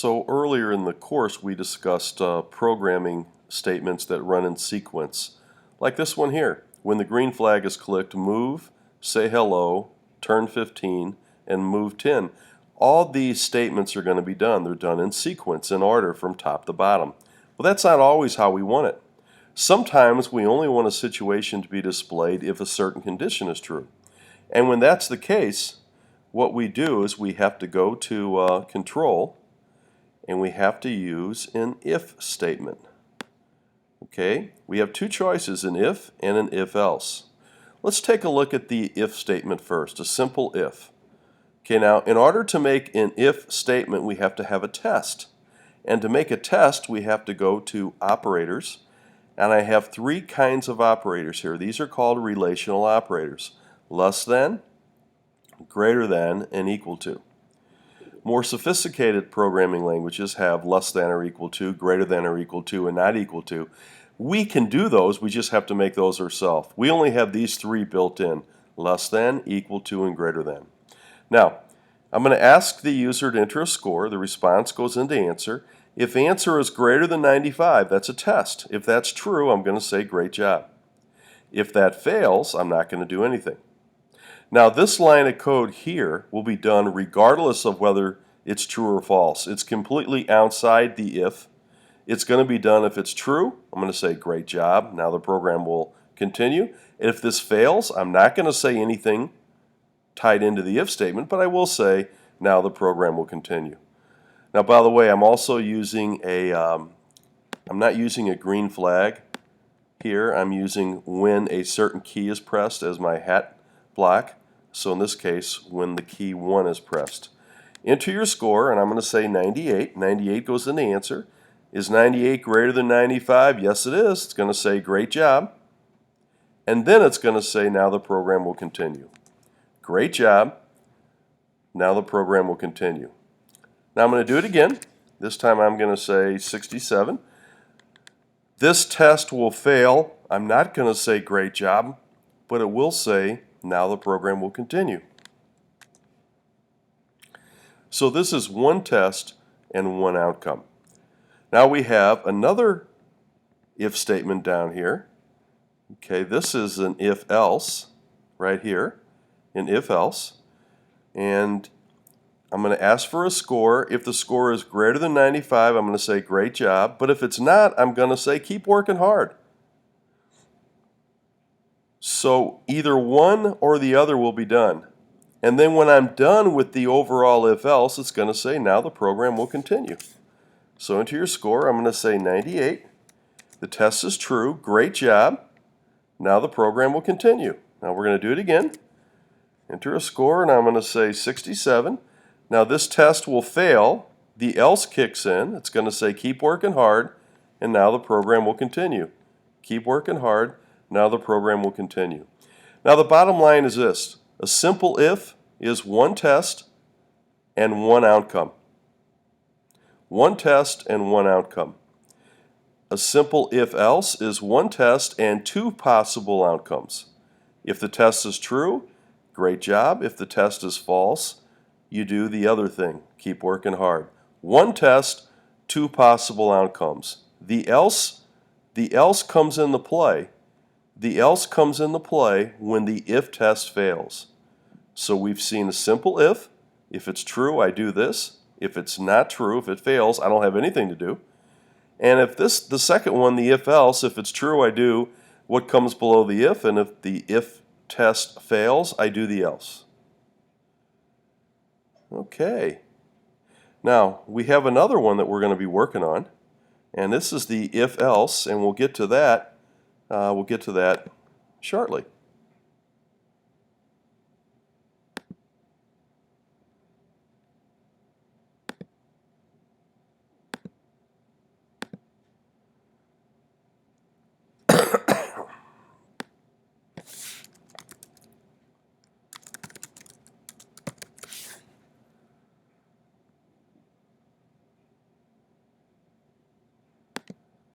So earlier in the course we discussed programming statements that run in sequence, like this one here. When the green flag is clicked, move, say hello, turn 15, and move 10. All these statements are going to be done. They're done in sequence, in order from top to bottom. Well, that's not always how we want it. Sometimes we only want a situation to be displayed if a certain condition is true. And when that's the case, what we do is we have to go to Control, and we have to use an if statement. Okay, we have two choices, an if and an if-else. Let's take a look at the if statement first, a simple if. Okay, now in order to make an if statement, we have to have a test. And to make a test, we have to go to operators. And I have three kinds of operators here. These are called relational operators: less than, greater than, and equal to. More sophisticated programming languages have less than or equal to, greater than or equal to, and not equal to. We can do those, we just have to make those ourselves. We only have these three built in: less than, equal to, and greater than. Now, I'm going to ask the user to enter a score. The response goes into answer. If answer is greater than 95, that's a test. If that's true, I'm going to say great job. If that fails, I'm not going to do anything. Now this line of code here will be done regardless of whether it's true or false. It's completely outside the if. It's going to be done if it's true. I'm going to say great job. Now the program will continue. If this fails, I'm not going to say anything tied into the if statement, but I will say now the program will continue. Now, by the way, I'm also using I'm not using a green flag here. I'm using when a certain key is pressed as my hat block. So in this case, when the key 1 is pressed. Enter your score, and I'm going to say 98. 98 goes in the answer. Is 98 greater than 95? Yes, it is. It's going to say great job. And then it's going to say now the program will continue. Great job. Now the program will continue. Now I'm going to do it again. This time I'm going to say 67. This test will fail. I'm not going to say great job, but it will say now the program will continue. So this is one test and one outcome. Now we have another if statement down here. Okay, this is an if-else right here, an if-else. And I'm going to ask for a score. If the score is greater than 95, I'm going to say great job. But if it's not, I'm going to say keep working hard. So either one or the other will be done. And then when I'm done with the overall if-else, it's going to say now the program will continue. So enter your score. I'm going to say 98. The test is true. Great job. Now the program will continue. Now we're going to do it again. Enter a score, and I'm going to say 67. Now this test will fail. The else kicks in. It's going to say keep working hard, and now the program will continue. Keep working hard. Now the program will continue. Now the bottom line is this. A simple if is one test and one outcome. One test and one outcome. A simple if-else is one test and two possible outcomes. If the test is true, great job. If the test is false, you do the other thing. Keep working hard. One test, two possible outcomes. The else comes into play. The else comes into play when the if test fails. So we've seen a simple if. If it's true, I do this. If it's not true, if it fails, I don't have anything to do. And if the second one, the if-else, if it's true, I do what comes below the if, and if the if test fails, I do the else. Okay. Now, we have another one that we're going to be working on, and this is the if-else, and we'll get to that shortly.